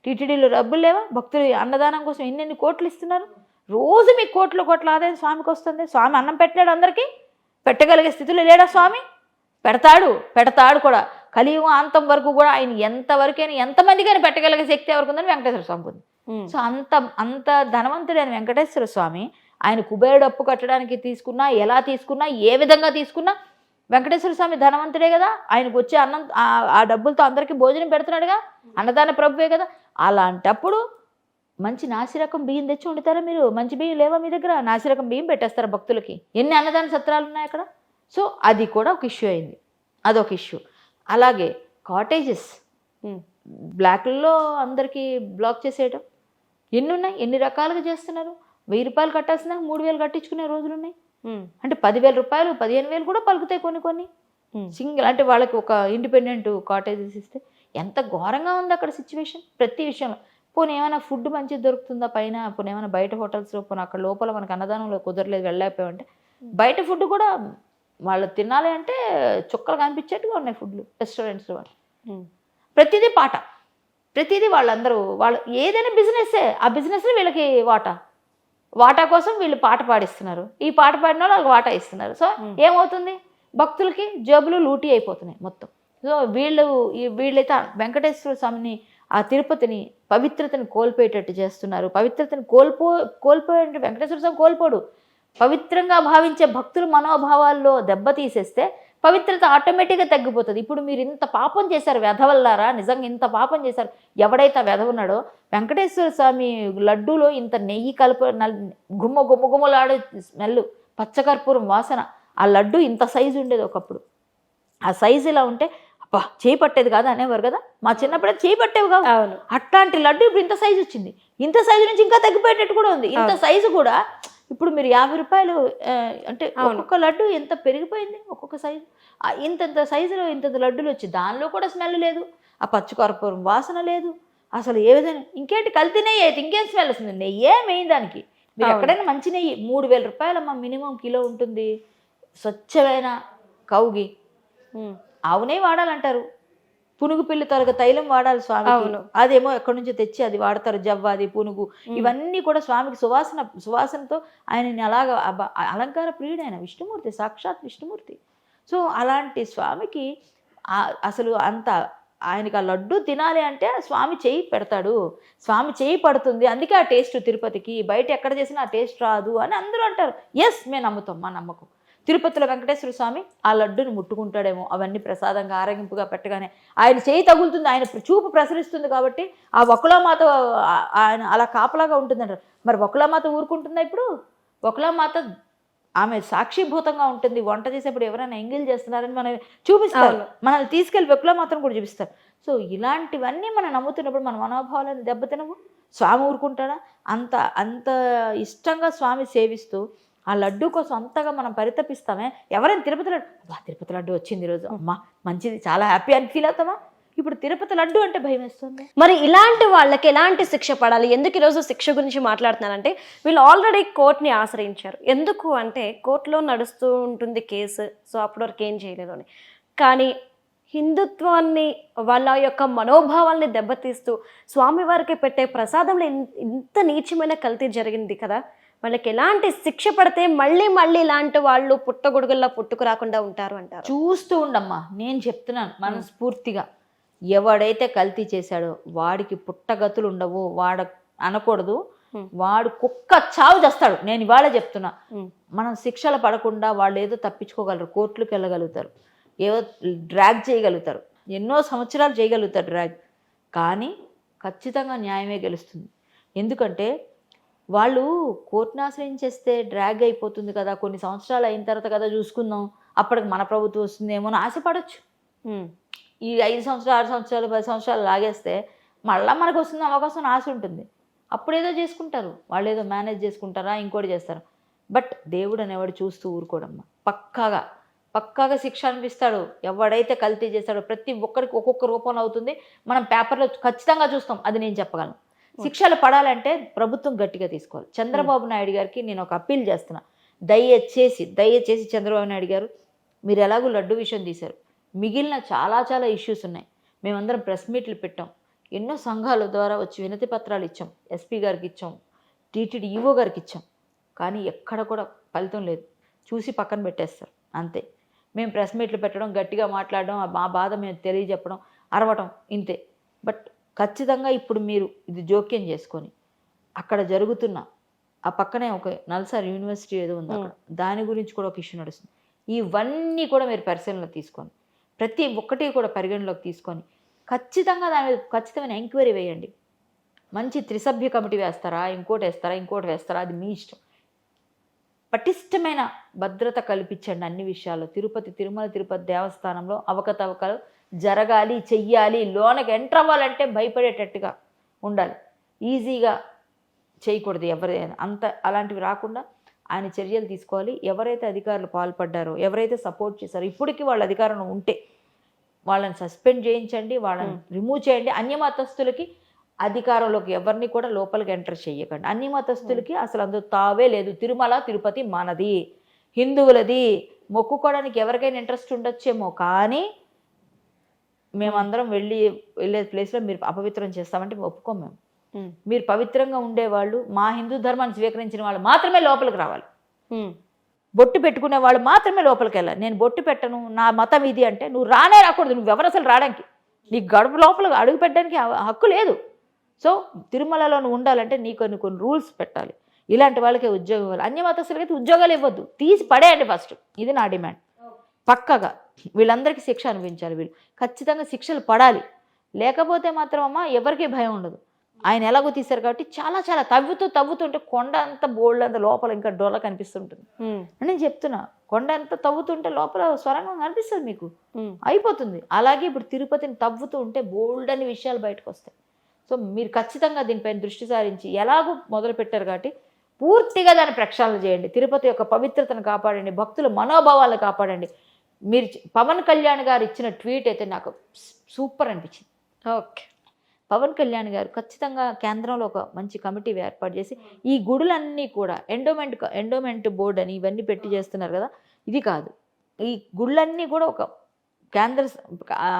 టీటీడీలో డబ్బులు లేవా? భక్తులు అన్నదానం కోసం ఎన్ని కోట్లు ఇస్తున్నారు, రోజు మీకు కోట్ల ఆదాయం స్వామికి వస్తుంది. స్వామి అన్నం పెట్టాడు, అందరికీ పెట్టగలిగే స్థితిలో లేడా స్వామి? పెడతాడు కూడా. కలియుగం అంతం వరకు కూడా ఆయన ఎంతవరకైనా ఎంతమందికైనా పెట్టగలిగే శక్తి ఎవరికి ఉందని వెంకటేశ్వర స్వామికి ఉంది. సో అంత ధనవంతుడైన వెంకటేశ్వర స్వామి ఆయన కుబేరుడు అప్పు కట్టడానికి తీసుకున్నా, ఎలా తీసుకున్నా, ఏ విధంగా తీసుకున్నా వెంకటేశ్వర స్వామి ధనవంతుడే కదా. ఆయనకు వచ్చే అన్నం ఆ డబ్బులతో అందరికీ భోజనం పెడుతున్నాడుగా, అన్నదాన ప్రభువే కదా. అలాంటప్పుడు మంచి నాసిరకం బియ్యం తెచ్చి వండుతారా మీరు? మంచి బియ్యం లేవా మీ దగ్గర? నాసిరకం బియ్యం పెట్టేస్తారా భక్తులకి? ఎన్ని అన్నదాన సత్రాలు ఉన్నాయి అక్కడ. సో అది కూడా ఒక ఇష్యూ అయింది, అదొక ఇష్యూ. అలాగే కాటేజెస్ బ్లాక్లలో అందరికీ బ్లాక్ చేసేయటం ఎన్ని ఉన్నాయి, ఎన్ని రకాలుగా చేస్తున్నారు. 1000 రూపాయలు కట్టాల్సిన 3000 కట్టించుకునే రోజులు ఉన్నాయి. అంటే 10,000 రూపాయలు 15,000 కూడా పలుకుతాయి కొన్ని సింగిల్. అంటే వాళ్ళకి ఒక ఇండిపెండెంట్ కాటేజెస్ ఇస్తే ఎంత ఘోరంగా ఉంది అక్కడ సిచ్యువేషన్ ప్రతి విషయంలో. పోనీ ఏమైనా ఫుడ్ మంచిగా దొరుకుతుందా పైన? పోనీ ఏమైనా బయట హోటల్స్లో, పోనీ అక్కడ లోపల మనకు అన్నదానంలో కుదరలేదు వెళ్ళలేకపోయామంటే బయట ఫుడ్ కూడా వాళ్ళు తినాలి అంటే చుక్కలు కనిపించేట్టుగా ఉన్నాయి ఫుడ్లు రెస్టారెంట్స్లో. వాళ్ళు ప్రతిదీ పాట, ప్రతిదీ వాళ్ళు ఏదైనా బిజినెస్సే, ఆ బిజినెస్లో వీళ్ళకి వాటా కోసం వీళ్ళు పాట పాడిస్తున్నారు. ఈ పాట పాడిన వాళ్ళకి వాటా ఇస్తున్నారు. సో ఏమవుతుంది, భక్తులకి జేబులు లూటీ అయిపోతున్నాయి మొత్తం. సో వీళ్ళైతే వెంకటేశ్వర స్వామిని, ఆ తిరుపతిని పవిత్రతను కోల్పోయేటట్టు చేస్తున్నారు. పవిత్రతను కోల్పోయేంటి వెంకటేశ్వర స్వామి కోల్పోడు. పవిత్రంగా భావించే భక్తుల మనోభావాల్లో దెబ్బతీసేస్తే పవిత్రత ఆటోమేటిక్గా తగ్గిపోతుంది. ఇప్పుడు మీరు ఇంత పాపం చేశారు వెధవల్లారా, నిజంగా ఇంత పాపం చేశారు. ఎవడైతే వెధవ ఉన్నాడో వెంకటేశ్వర స్వామి లడ్డూలో ఇంత నెయ్యి గుమ్మలాడే స్మెల్, పచ్చకర్పూరం వాసన, ఆ లడ్డు ఇంత సైజు ఉండేది ఒకప్పుడు. ఆ సైజు ఇలా ఉంటే అబ్బా చేయి పట్టేది కాదు అనేవారు కదా. మా చిన్నప్పుడే చేయి పట్టేవి కాదు. అట్లాంటి లడ్డు ఇప్పుడు ఇంత సైజు వచ్చింది. ఇంత సైజు నుంచి ఇంకా తగ్గిపోయేటట్టు కూడా ఉంది. ఇంత సైజు కూడా ఇప్పుడు మీరు 50 రూపాయలు అంటే ఒక్కొక్క లడ్డు ఎంత పెరిగిపోయింది, ఒక్కొక్క సైజు ఇంతంత సైజులో ఇంతంత లడ్డులు వచ్చి దానిలో కూడా స్మెల్ లేదు, ఆ పచ్చికర్పూరం వాసన లేదు, అసలు ఏ విధంగా ఇంకేంటి కల్తీ నెయ్యి అయితే ఇంకేం స్మెల్ వస్తుంది, నెయ్యే మెయిన్ దానికి. మీరు ఎక్కడైనా మంచి నెయ్యి 3000 రూపాయలమ్మా మినిమం కిలో ఉంటుంది, స్వచ్ఛమైన కౌగి ఆవు నెయ్యి వాడాలంటారు, పునుగు పిల్లి తొలగ తైలం వాడాలి స్వామికి, అదేమో ఎక్కడి నుంచో తెచ్చి అది వాడతారు, జవ్వాది పునుగు ఇవన్నీ కూడా స్వామికి సువాసనతో ఆయనని అలాగా అలంకార ప్రియుడు ఆయన, విష్ణుమూర్తి, సాక్షాత్ విష్ణుమూర్తి. సో అలాంటి స్వామికి అసలు అంత ఆయనకి ఆ లడ్డు తినాలి అంటే స్వామి చేయి పెడతాడు, స్వామి చేయి పడుతుంది, అందుకే ఆ టేస్ట్ తిరుపతికి, బయట ఎక్కడ చేసినా ఆ టేస్ట్ రాదు అని అందరూ అంటారు. ఎస్, మేము నమ్ముతాం, మా నమ్మకం. తిరుపతిలో వెంకటేశ్వర స్వామి ఆ లడ్డుని ముట్టుకుంటాడేమో, అవన్నీ ప్రసాదంగా ఆరగింపుగా పెట్టగానే ఆయన చేయి తగులుతుంది, ఆయన చూపు ప్రసరిస్తుంది కాబట్టి ఆ వకులామాత ఆయన అలా కాపలాగా ఉంటుందంటారు. మరి వకులామాత ఊరుకుంటుందా? ఇప్పుడు వకులామాత ఆమె సాక్షిభూతంగా ఉంటుంది, వంట చేసేప్పుడు ఎవరైనా ఎంగిల్ చేస్తున్నారని మనం చూపిస్తారు, మనల్ని తీసుకెళ్ళి వకులామాతను కూడా చూపిస్తారు. సో ఇలాంటివన్నీ మనం నమ్ముతున్నప్పుడు మన మనోభావాలను దెబ్బతినవు, స్వామి ఊరుకుంటాడా? అంత ఇష్టంగా స్వామి సేవిస్తూ ఆ లడ్డు కోసం అంతగా మనం పరితపిస్తామే. ఎవరైనా తిరుపతి లడ్డు, తిరుపతి లడ్డు వచ్చింది ఈరోజు, అమ్మా మంచిది, చాలా హ్యాపీ అని ఫీల్ అవుతామా? ఇప్పుడు తిరుపతి లడ్డు అంటే భయం వేస్తుంది. మరి ఇలాంటి వాళ్ళకి ఎలాంటి శిక్ష పడాలి? ఎందుకు ఈరోజు శిక్ష గురించి మాట్లాడుతున్నానంటే, వీళ్ళు ఆల్రెడీ కోర్టుని ఆశ్రయించారు. ఎందుకు అంటే కోర్టులో నడుస్తూ ఉంటుంది కేసు, సో అప్పటి వరకు ఏం చేయలేదు అని. కానీ హిందుత్వాన్ని, వాళ్ళ యొక్క మనోభావాల్ని దెబ్బతీస్తూ స్వామివారికి పెట్టే ప్రసాదంలో ఇంత నీచమైన కల్తీ జరిగింది కదా, వాళ్ళకి ఎలాంటి శిక్ష పడితే మళ్ళీ ఇలాంటి వాళ్ళు పుట్టగొడుగుల్లా పుట్టుకు రాకుండా ఉంటారు అంటారు? చూస్తూ ఉండమ్మా, నేను చెప్తున్నాను మనస్ఫూర్తిగా, ఎవడైతే కల్తీ చేశాడో వాడికి పుట్టగతులు ఉండవు, వాడు అనకూడదు, వాడు కుక్క చావు చేస్తాడు. నేను ఇవాళ చెప్తున్నా, మనం శిక్షలు పడకుండా వాళ్ళు ఏదో తప్పించుకోగలరు, కోర్టులకు వెళ్ళగలుగుతారు, ఏదో డ్రాగ్ చేయగలుగుతారు, ఎన్నో సంవత్సరాలు చేయగలుగుతారు డ్రాగ్, కానీ ఖచ్చితంగా న్యాయమే గెలుస్తుంది. ఎందుకంటే వాళ్ళు కోర్టును ఆశ్రయించేస్తే డ్రాగ్ అయిపోతుంది కదా, కొన్ని సంవత్సరాలు అయిన తర్వాత కదా చూసుకుందాం, అప్పటికి మన ప్రభుత్వం వస్తుందేమో అని ఆశపడవచ్చు. ఈ 5 సంవత్సరాలు 6 సంవత్సరాలు 10 సంవత్సరాలు లాగేస్తే మళ్ళీ మనకు వస్తుంది అవకాశం, ఆశ ఉంటుంది, అప్పుడు ఏదో చేసుకుంటారు, వాళ్ళు ఏదో మేనేజ్ చేసుకుంటారా, ఇంకోటి చేస్తారు. బట్ దేవుడు అనేవాడు చూస్తూ ఊరుకోడమ్మా, పక్కాగా శిక్ష అనిపిస్తాడు. ఎవడైతే కల్తీ చేస్తాడో ప్రతి ఒక్కరికి ఒక్కొక్క రూపంలో అవుతుంది, మనం పేపర్లో ఖచ్చితంగా చూస్తాం, అది నేను చెప్పగలను. శిక్షలు పడాలంటే ప్రభుత్వం గట్టిగా తీసుకోవాలి. చంద్రబాబు నాయుడు గారికి నేను ఒక అప్పీల్ చేస్తున్నా, దయచేసి చంద్రబాబు నాయుడు గారు, మీరు ఎలాగో లడ్డు విషయం తీశారు, మిగిలిన చాలా ఇష్యూస్ ఉన్నాయి. మేమందరం ప్రెస్ మీట్లు పెట్టాం, ఎన్నో సంఘాల ద్వారా వచ్చి వినతి పత్రాలు ఇచ్చాం, ఎస్పీ గారికి ఇచ్చాం, టీటీడీ ఈవో గారికి ఇచ్చాం, కానీ ఎక్కడ కూడా ఫలితం లేదు, చూసి పక్కన పెట్టేస్తారు అంతే. మేము ప్రెస్ మీట్లు పెట్టడం, గట్టిగా మాట్లాడడం, మా బాధ మేము తెలియజెప్పడం, అరవటం, ఇంతే. బట్ ఖచ్చితంగా ఇప్పుడు మీరు ఇది జోక్యం చేసుకొని అక్కడ జరుగుతున్న ఆ పక్కనే ఒక నల్సార్ యూనివర్సిటీ ఏదో ఉంది అక్కడ, దాని గురించి కూడా ఒక ఇష్యూ నడుస్తుంది. ఇవన్నీ కూడా మీరు పరిశీలనలో తీసుకొని ప్రతి ఒక్కటి కూడా పరిగణలోకి తీసుకొని ఖచ్చితంగా దాని మీద ఖచ్చితమైన ఎంక్వైరీ వేయండి. మంచి త్రిసభ్య కమిటీ వేస్తారా, ఇంకోటి వేస్తారా, అది మీ ఇష్టం. పటిష్టమైన భద్రత కల్పించండి అన్ని విషయాల్లో. తిరుమల తిరుపతి దేవస్థానంలో అవకతవకలు జరగాలి, చెయ్యాలి, లోనకి ఎంటర్ అవ్వాలంటే భయపడేటట్టుగా ఉండాలి, ఈజీగా చేయకూడదు ఎవరైనా, అలాంటివి రాకుండా ఆయన చర్యలు తీసుకోవాలి. ఎవరైతే అధికారులు పాల్పడ్డారో, ఎవరైతే సపోర్ట్ చేశారో, ఇప్పటికీ వాళ్ళ అధికారంలో ఉంటే వాళ్ళని సస్పెండ్ చేయించండి, వాళ్ళని రిమూవ్ చేయండి. అన్యమతస్థులకి అధికారంలోకి ఎవరిని కూడా లోపలికి ఎంటర్ చేయకండి. అన్యమతస్థులకి అసలు అందులో తావే లేదు. తిరుమల తిరుపతి మనది, హిందువులది. మొక్కుకోవడానికి ఎవరికైనా ఇంట్రెస్ట్ ఉండొచ్చేమో, కానీ మేమందరం వెళ్ళే ప్లేస్లో మీరు అపవిత్రం చేస్తామంటే ఒప్పుకోం మేము. మీరు పవిత్రంగా ఉండేవాళ్ళు, మా హిందూ ధర్మాన్ని స్వీకరించిన వాళ్ళు మాత్రమే లోపలికి రావాలి. బొట్టు పెట్టుకునే వాళ్ళు మాత్రమే లోపలికి వెళ్ళాలి. నేను బొట్టు పెట్టను, నా మతం ఇది అంటే నువ్వు రాకూడదు. నువ్వు ఎవరు అసలు రావడానికి, నీకు గడప లోపలికి అడుగు పెట్టడానికి హక్కు లేదు. సో తిరుమలలో నువ్వు ఉండాలంటే నీకు కొన్ని రూల్స్ పెట్టాలి. ఇలాంటి వాళ్ళకే ఉద్యోగం ఇవ్వాలి. అన్యమతస్థులకైతే ఉద్యోగాలు ఇవ్వద్దు, తీసి పడేయండి ఫస్ట్. ఇది నా డిమాండ్. పక్కగా వీళ్ళందరికీ శిక్ష అనిపించాలి, వీళ్ళు ఖచ్చితంగా శిక్షలు పడాలి. లేకపోతే మాత్రం అమ్మ ఎవరికీ భయం ఉండదు. ఆయన ఎలాగో తీశారు కాబట్టి చాలా తవ్వుతుంటే కొండ అంత బోల్డ్ అంత లోపల ఇంకా డొల్ల కనిపిస్తుంటుంది. నేను చెప్తున్నా, కొండ అంత తవ్వుతుంటే లోపల స్వరంగం కనిపిస్తుంది మీకు, అయిపోతుంది. అలాగే ఇప్పుడు తిరుపతిని తవ్వుతూ ఉంటే బోల్డ్ అని విషయాలు బయటకు వస్తాయి. సో మీరు ఖచ్చితంగా దీనిపైన దృష్టి సారించి, ఎలాగో మొదలు పెట్టారు కాబట్టి పూర్తిగా దాన్ని ప్రక్షాళన చేయండి. తిరుపతి యొక్క పవిత్రతను కాపాడండి, భక్తుల మనోభావాలను కాపాడండి. మీరు పవన్ కళ్యాణ్ గారు ఇచ్చిన ట్వీట్ అయితే నాకు సూపర్ అనిపించింది. ఓకే. పవన్ కళ్యాణ్ గారు ఖచ్చితంగా కేంద్రంలో ఒక మంచి కమిటీ ఏర్పాటు చేసి ఈ గుడులన్నీ కూడా ఎండోమెంట్ బోర్డు అని ఇవన్నీ పెట్టి చేస్తున్నారు కదా, ఇది కాదు. ఈ గుళ్ళన్నీ కూడా ఒక కేంద్ర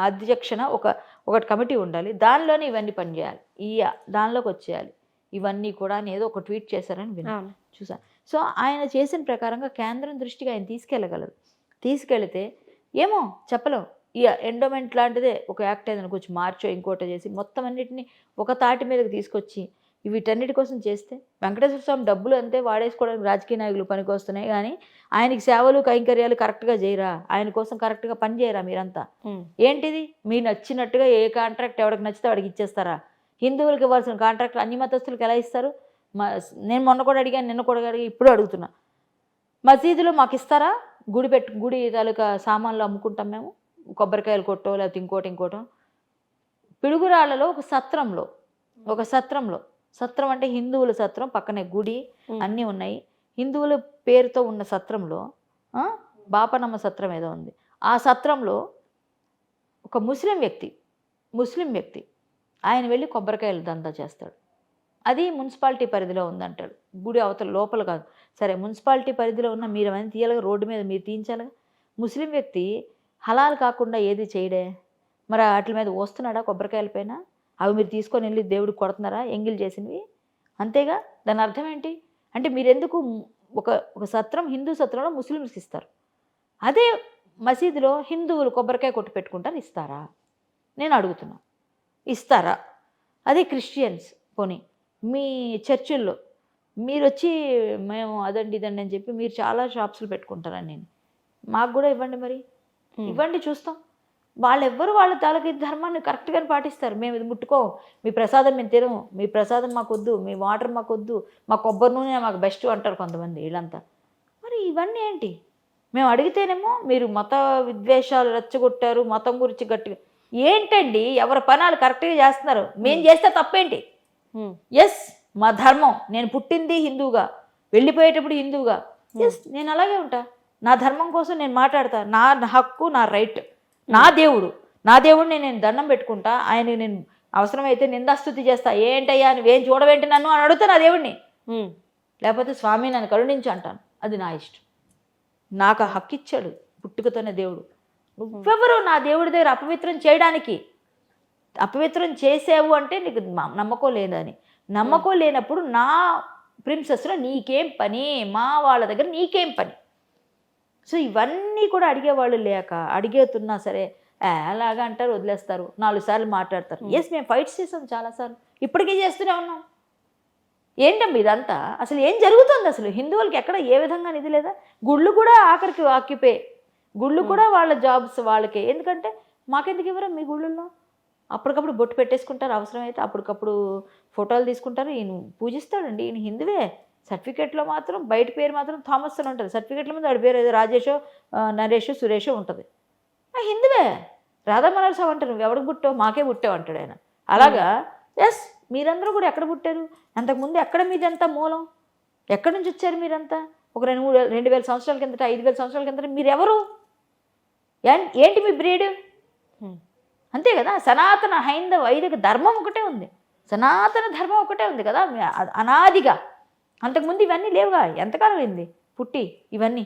అధ్యక్షన ఒకటి కమిటీ ఉండాలి, దానిలోనే ఇవన్నీ పనిచేయాలి, దానిలోకి వచ్చేయాలి ఇవన్నీ కూడా అని ఏదో ఒక ట్వీట్ చేశారని విన్నాను, చూసాను. సో ఆయన చేసిన ప్రకారంగా కేంద్రం దృష్టికి ఆయన తీసుకెళ్ళగలరు. తీసుకెళితే ఏమో చెప్పలేం, ఈ ఎండోమెంట్ లాంటిదే ఒక యాక్ట్ ఏదైనా కొంచెం మార్చో ఇంకోటో చేసి మొత్తం అన్నిటిని ఒక తాటి మీదకి తీసుకొచ్చి వీటన్నిటి కోసం చేస్తే వెంకటేశ్వర స్వామి డబ్బులు అంతే వాడేసుకోవడానికి రాజకీయ నాయకులు పనికి వస్తున్నాయి, కానీ ఆయనకి సేవలు కైంకర్యాలు కరెక్ట్గా చేయరా, ఆయన కోసం కరెక్ట్గా పని చేయరా మీరంతా? ఏంటిది మీరు నచ్చినట్టుగా ఏ కాంట్రాక్ట్ ఎవరికి నచ్చితే వాడికి ఇచ్చేస్తారా? హిందువులకు ఇవ్వాల్సిన కాంట్రాక్ట్లు అన్ని మతస్థులకు ఎలా ఇస్తారు? నేను మొన్న కూడా అడిగాను, నిన్న కూడా అడిగి, ఇప్పుడు అడుగుతున్నా, మసీదులో మాకు ఇస్తారా? గుడి తాలూకా సామాన్లు అమ్ముకుంటాం మేము, కొబ్బరికాయలు కొట్టో లేకపోతే ఇంకోటో. పిడుగురాళ్లలో ఒక సత్రం అంటే హిందువుల సత్రం, పక్కనే గుడి అన్నీ ఉన్నాయి. హిందువుల పేరుతో ఉన్న సత్రంలో బాపనమ్మ సత్రం ఏదో ఉంది. ఆ సత్రంలో ఒక ముస్లిం వ్యక్తి ఆయన వెళ్ళి కొబ్బరికాయలు దందా చేస్తాడు. అది మున్సిపాలిటీ పరిధిలో ఉందంటాడు, గుడి అవతల లోపల కాదు. సరే, మున్సిపాలిటీ పరిధిలో ఉన్న మీరు అవన్నీ తీయాలిగా, రోడ్డు మీద మీరు తీయించాలిగా. ముస్లిం వ్యక్తి హలాల్ కాకుండా ఏది చేయడే, మరి వాటి మీద వస్తున్నాడా కొబ్బరికాయల పైన? అవి మీరు తీసుకొని వెళ్ళి దేవుడికి కొడుతున్నారా ఎంగిల్ చేసినవి? అంతేగా. దాని అర్థం ఏంటి అంటే మీరెందుకు ఒక సత్రం, హిందూ సత్రంలో ముస్లిమ్స్కి ఇస్తారు, అదే మసీదులో హిందువులు కొబ్బరికాయ కొట్టి పెట్టుకుంటారు, ఇస్తారా? నేను అడుగుతున్నా, ఇస్తారా? అదే క్రిస్టియన్స్, పోనీ మీ చర్చిల్లో మీరు వచ్చి మేము అదండి ఇదండి అని చెప్పి మీరు చాలా షాప్స్లు పెట్టుకుంటారని, నేను మాకు కూడా ఇవ్వండి, మరి ఇవ్వండి, చూస్తాం. వాళ్ళెవ్వరు వాళ్ళ తాలూకు ధర్మాన్ని కరెక్ట్గానే పాటిస్తారు. మేము ఇది ముట్టుకోం, మీ ప్రసాదం మేము తినము, మీ ప్రసాదం మాకు వద్దు, మీ వాటర్ మాకు వద్దు, మా కొబ్బరి నూనె మాకు బెస్ట్ అంటారు కొంతమంది వీళ్ళంతా. మరి ఇవన్నీ ఏంటి? మేము అడిగితేనేమో మీరు మత విద్వేషాలు రెచ్చగొట్టారు, మతం గురించి గట్టిగా. ఏంటండి, ఎవరి పనాలు కరెక్ట్గా చేస్తున్నారు, మేము చేస్తే తప్పేంటి? ఎస్, మా ధర్మం, నేను పుట్టింది హిందువుగా, వెళ్ళిపోయేటప్పుడు హిందువుగా, ఎస్ నేను అలాగే ఉంటా, నా ధర్మం కోసం నేను మాట్లాడతా, నా హక్కు, నా రైట్, నా దేవుడిని నేను దండం పెట్టుకుంటా, ఆయన నేను అవసరమైతే నిందాస్తుతి చేస్తా. ఏంటయ్యా నువ్వేం చూడవేంటి నన్ను అని అడుగుతా నా దేవుడిని, లేకపోతే స్వామి నన్ను కరుణించి అంటాను. అది నా ఇష్టం, నాకు ఆ హక్కు ఇచ్చాడు పుట్టుకతోనే దేవుడు. నువ్వెవరు నా దేవుడి దగ్గర అపవిత్రం చేయడానికి? అపవిత్రం చేసావు అంటే నీకు నమ్మకం లేదని. నమ్మకం లేనప్పుడు నా ప్రిన్సెస్లో నీకేం పని, మా వాళ్ళ దగ్గర నీకేం పని? సో ఇవన్నీ కూడా అడిగేవాళ్ళు లేక, అడిగేతున్నా సరే అలాగా అంటారు, వదిలేస్తారు, 4 సార్లు మాట్లాడతారు. ఎస్, మేము ఫైట్స్ చేసాం చాలాసార్లు, ఇప్పటికీ చేస్తూనే ఉన్నాం. ఏంటమ్మా ఇదంతా? అసలు ఏం జరుగుతుంది? అసలు హిందువులకి ఎక్కడ ఏ విధంగా ఇది లేదా? గుళ్ళు కూడా ఆఖరికి ఆక్యుపై, గుళ్ళు కూడా వాళ్ళ జాబ్స్ వాళ్ళకే. ఎందుకంటే మాకెందుకు ఇవ్వరా మీ గుళ్ళల్లో? అప్పటికప్పుడు బొట్టు పెట్టేసుకుంటారు, అవసరమైతే అప్పటికప్పుడు ఫోటోలు తీసుకుంటారు. ఈయన పూజిస్తాడండి, ఈయన హిందువే. సర్టిఫికేట్లో మాత్రం బయట పేరు మాత్రం థామస్ అని ఉంటుంది, సర్టిఫికేట్ల మీద వాడి పేరు ఏదో రాజేషో నరేషో సురేషో ఉంటుంది. హిందువే. రాధా మనోహర్ సాబ్ అంటారు, నువ్వు ఎవరికి పుట్టావు? మాకే పుట్టావు అంటాడు ఆయన. అలాగా ఎస్, మీరందరూ కూడా ఎక్కడ పుట్టారు? అంతకుముందు ఎక్కడ మీదంతా మూలం? ఎక్కడి నుంచి వచ్చారు మీరంతా? ఒక 2,000 సంవత్సరాల కిందట, 5,000 సంవత్సరాల కిందట మీరెవరు? ఏంటి మీ బ్రీడ్? అంతే కదా. సనాతన హైందవ వైదిక ధర్మం ఒకటే ఉంది, సనాతన ధర్మం ఒకటే ఉంది కదా అనాదిగా. అంతకుముందు ఇవన్నీ లేవుగా, ఎంతకాలం అయింది పుట్టి ఇవన్నీ.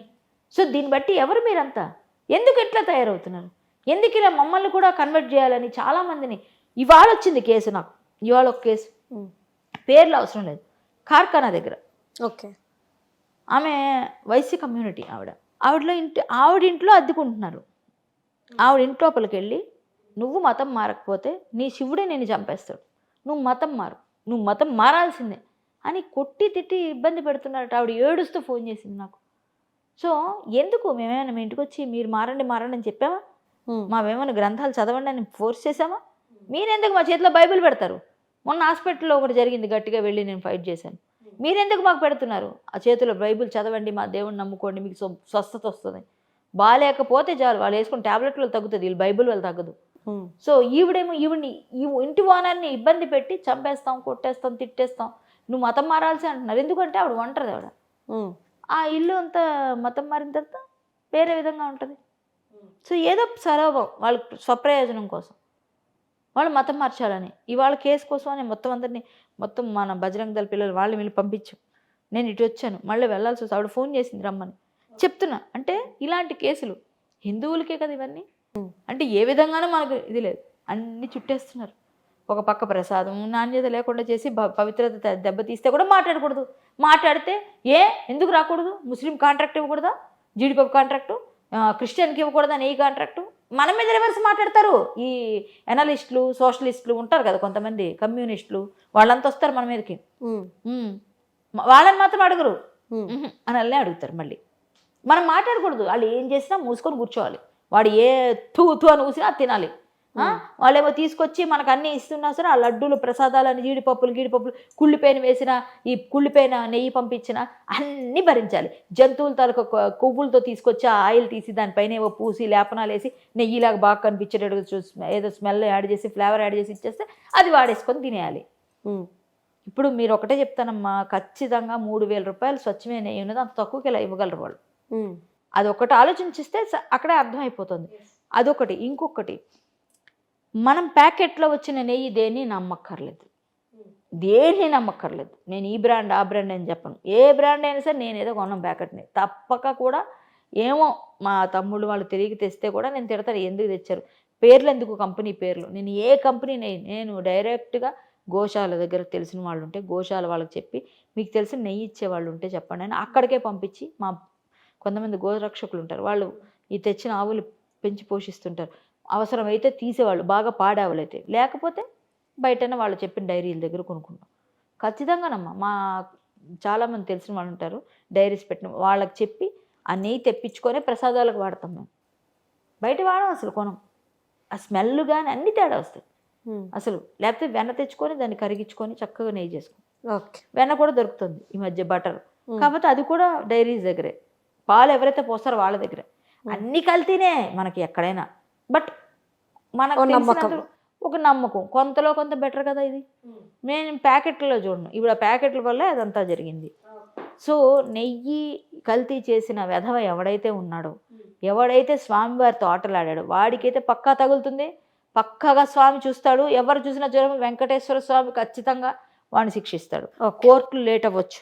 సో దీన్ని బట్టి ఎవరు మీరంతా? ఎందుకు ఎట్లా తయారవుతున్నారు? ఎందుకు ఇలా మమ్మల్ని కూడా కన్వర్ట్ చేయాలని చాలామందిని. ఇవాళ వచ్చింది కేసు, నాకు ఇవాళ ఒక కేసు, పేర్లు అవసరం లేదు, కార్ఖానా దగ్గర. ఓకే. ఆమె వైశ్య కమ్యూనిటీ, ఆవిడ ఇంట్లో అద్దెకుంటున్నారు. ఆవిడ ఇంటి లోపలికి వెళ్ళి, నువ్వు మతం మారకపోతే నీ శివుడే నేను చంపేస్తాడు, నువ్వు మతం మారు, నువ్వు మతం మారాల్సిందే అని కొట్టి తిట్టి ఇబ్బంది పెడుతున్నారట. ఆవిడ ఏడుస్తూ ఫోన్ చేసింది నాకు. సో ఎందుకు మేమేమైనా మీ ఇంటికి వచ్చి మీరు మారండి అని చెప్పామా? మావేమైనా గ్రంథాలు చదవండి అని ఫోర్స్ చేసామా? మీరెందుకు మా చేతిలో బైబిల్ పెడతారు? మొన్న హాస్పిటల్లో ఒకటి జరిగింది, గట్టిగా వెళ్ళి నేను ఫైట్ చేశాను. మీరెందుకు మాకు పెడుతున్నారు? ఆ చేతిలో బైబిల్ చదవండి, మా దేవుడిని నమ్ముకోండి, మీకు స్వస్థత వస్తుంది. బాగాలేకపోతే చాలు, వాళ్ళు వేసుకుని ట్యాబ్లెట్లు తగ్గుతుంది, వీళ్ళు బైబిల్ వాళ్ళు తగ్గదు. సో ఈవిడేమో ఈవిడ్ని ఇంటి ఓనర్ని ఇబ్బంది పెట్టి చంపేస్తాం, కొట్టేస్తాం, తిట్టేస్తాం, నువ్వు మతం మారాల్సి అంటున్నారు. ఎందుకంటే ఆవిడ ఒంటరిది, ఆవిడ ఆ ఇల్లు అంతా మతం మారిన తర్వాత వేరే విధంగా ఉంటుంది. సో ఏదో సరవం వాళ్ళ స్వప్రయోజనం కోసం వాళ్ళు మతం మార్చాలని ఇవాళ కేసు కోసం అని మొత్తం మన బజరంగ దళ పిల్లలు వాళ్ళు వీళ్ళు పంపించు, నేను ఇటు వచ్చాను, మళ్ళీ వెళ్ళాల్సి వస్తుంది. ఆవిడ ఫోన్ చేసింది రమ్మని చెప్తున్నా. అంటే ఇలాంటి కేసులు హిందువులకే కదా ఇవన్నీ. అంటే ఏ విధంగానూ మనకు ఇది లేదు, అన్నీ చుట్టేస్తున్నారు. ఒక పక్క ప్రసాదం నాణ్యత లేకుండా చేసి పవిత్రత దెబ్బతీస్తే కూడా మాట్లాడకూడదు. మాట్లాడితే ఎందుకు రాకూడదు? ముస్లిం కాంట్రాక్ట్ ఇవ్వకూడదా? జీడిపప్పు కాంట్రాక్టు క్రిస్టియన్కి ఇవ్వకూడదా? నెయ్యి కాంట్రాక్టు మన మీద రివర్స్ మాట్లాడతారు. ఈ ఎనలిస్టులు, సోషలిస్టులు ఉంటారు కదా కొంతమంది, కమ్యూనిస్టులు, వాళ్ళంతా వస్తారు మన మీదకి. వాళ్ళని మాత్రం అడగరు, అని వాళ్ళే అడుగుతారు. మళ్ళీ మనం మాట్లాడకూడదు. వాళ్ళు ఏం చేసినా మూసుకొని కూర్చోవాలి. వాడు ఏ తూ అని ఊసినా తినాలి. వాళ్ళేమో తీసుకొచ్చి మనకు అన్నీ ఇస్తున్నా సరే ఆ లడ్డూలు ప్రసాదాలని జీడిపప్పులు కుళ్ళిపోయిన ఈ కుళ్ళిపోయిన నెయ్యి పంపించిన అన్నీ భరించాలి. జంతువుల తాలూకు కొవ్వులతో తీసుకొచ్చి ఆ ఆయిల్ తీసి దానిపైన ఏవో పూసి లేపనాలు వేసి నెయ్యిలాగా బాగా కనిపించేటట్టు ఏదో స్మెల్ యాడ్ చేసి ఫ్లేవర్ యాడ్ చేసి ఇచ్చేస్తే అది వాడేసుకొని తినేయాలి. ఇప్పుడు మీరు ఒకటే చెప్తానమ్మా, ఖచ్చితంగా 3,000 రూపాయలు స్వచ్ఛమైన నెయ్యి ఉన్నది, అంత తక్కువకి ఇలా ఇవ్వగలరు వాళ్ళు. అదొకటి ఆలోచించిస్తే అక్కడే అర్థమైపోతుంది. అదొకటి. ఇంకొకటి, మనం ప్యాకెట్లో వచ్చిన నెయ్యి దేన్ని నమ్మక్కర్లేదు. నేను ఈ బ్రాండ్ ఆ బ్రాండ్ అని చెప్పను. ఏ బ్రాండ్ అయినా సరే నేను ఏదో కొన్నాను ప్యాకెట్ని తప్పక కూడా. ఏమో మా తమ్ముళ్ళు వాళ్ళు తిరిగి తెస్తే కూడా నేను తిడతాను, ఎందుకు తెచ్చారు, పేర్లు ఎందుకు, కంపెనీ పేర్లు. నేను ఏ కంపెనీ నేను డైరెక్ట్గా గోశాల దగ్గర తెలిసిన వాళ్ళు ఉంటే గోశాల వాళ్ళకి చెప్పి, మీకు తెలిసిన నెయ్యి ఇచ్చే వాళ్ళు ఉంటే చెప్పండి అని అక్కడికే పంపించి, మా కొంతమంది గోరక్షకులు ఉంటారు, వాళ్ళు ఈ తెచ్చిన ఆవులు పెంచి పోషిస్తుంటారు, అవసరమైతే తీసేవాళ్ళు, బాగా పాడావులైతే. లేకపోతే బయటనే వాళ్ళు చెప్పిన డైరీల దగ్గర కొనుక్కుంటాం. ఖచ్చితంగానమ్మా, మా చాలామంది తెలిసిన వాళ్ళు ఉంటారు డైరీస్ పెట్టిన వాళ్ళకి చెప్పి ఆ నెయ్యి తెప్పించుకొని ప్రసాదాలకు వాడతాం మేము. బయట వాడం అసలు కొనం. ఆ స్మెల్ కానీ అన్ని తేడా వస్తాయి అసలు. లేకపోతే వెన్న తెచ్చుకొని దాన్ని కరిగించుకొని చక్కగా నెయ్యి చేసుకుంటాం. వెన్న కూడా దొరుకుతుంది ఈ మధ్య, బటర్. కాకపోతే అది కూడా డైరీస్ దగ్గరే. పాలు ఎవరైతే పోస్తారో వాళ్ళ దగ్గరే. అన్ని కల్తీనే మనకి ఎక్కడైనా. బట్ మనకు ఒక నమ్మకం, కొంతలో కొంత బెటర్ కదా ఇది. నేను ప్యాకెట్లలో చూడను, ఇప్పుడు ఆ ప్యాకెట్ల వల్ల అదంతా జరిగింది. సో నెయ్యి కల్తీ చేసిన వెధవ ఎవడైతే ఉన్నాడో, ఎవడైతే స్వామివారితో ఆటలాడాడో వాడికైతే పక్కా తగులుతుంది, పక్కాగా స్వామి చూస్తాడు. ఎవరు చూసినా జ్వరం, వెంకటేశ్వర స్వామి ఖచ్చితంగా వాడిని శిక్షిస్తాడు. కోర్టులు లేట్ అవ్వచ్చు,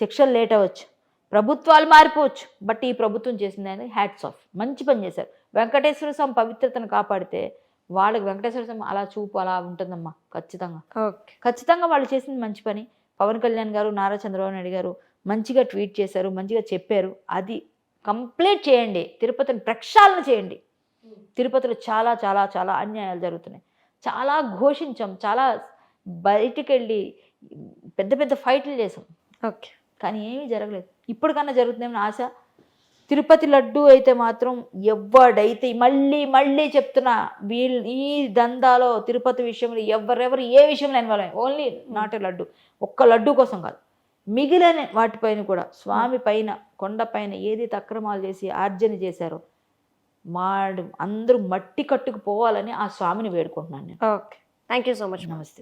శిక్షలు లేట్ అవ్వచ్చు, ప్రభుత్వాలు మారిపోవచ్చు, బట్ ఈ ప్రభుత్వం చేసింది అనేది హ్యాట్స్ ఆఫ్. మంచి పని చేశారు. వెంకటేశ్వర స్వామి పవిత్రతను కాపాడితే వాళ్ళకి వెంకటేశ్వర స్వామి అలా చూపు అలా ఉంటుందమ్మా. ఖచ్చితంగా వాళ్ళు చేసింది మంచి పని. పవన్ కళ్యాణ్ గారు, నారా చంద్రబాబు నాయుడు గారు మంచిగా ట్వీట్ చేశారు, మంచిగా చెప్పారు. అది కంప్లీట్ చేయండి. తిరుపతిని ప్రక్షాళన చేయండి. తిరుపతిలో చాలా చాలా చాలా అన్యాయాలు జరుగుతున్నాయి. చాలా ఘోషించాం, చాలా బయటికి వెళ్ళి పెద్ద పెద్ద ఫైట్లు చేసాం. కానీ ఏమీ జరగలేదు. ఇప్పటికన్నా జరుగుతుందేమో ఆశ. తిరుపతి లడ్డు అయితే మాత్రం ఎవడైతే మళ్ళీ చెప్తున్నా, ఈ దందాలో తిరుపతి విషయంలో ఎవరెవరు ఏ విషయంలో involve, only not a laddu, ఒక్క లడ్డు కోసం కాదు, మిగిలిన వాటిపైన కూడా స్వామి పైన కొండపైన ఏదైతే అక్రమాలు చేసి ఆర్జన చేశారో అందరూ మట్టి కట్టుకు పోవాలని ఆ స్వామిని వేడుకుంటున్నాను నేను. Thank you so much. నమస్తే.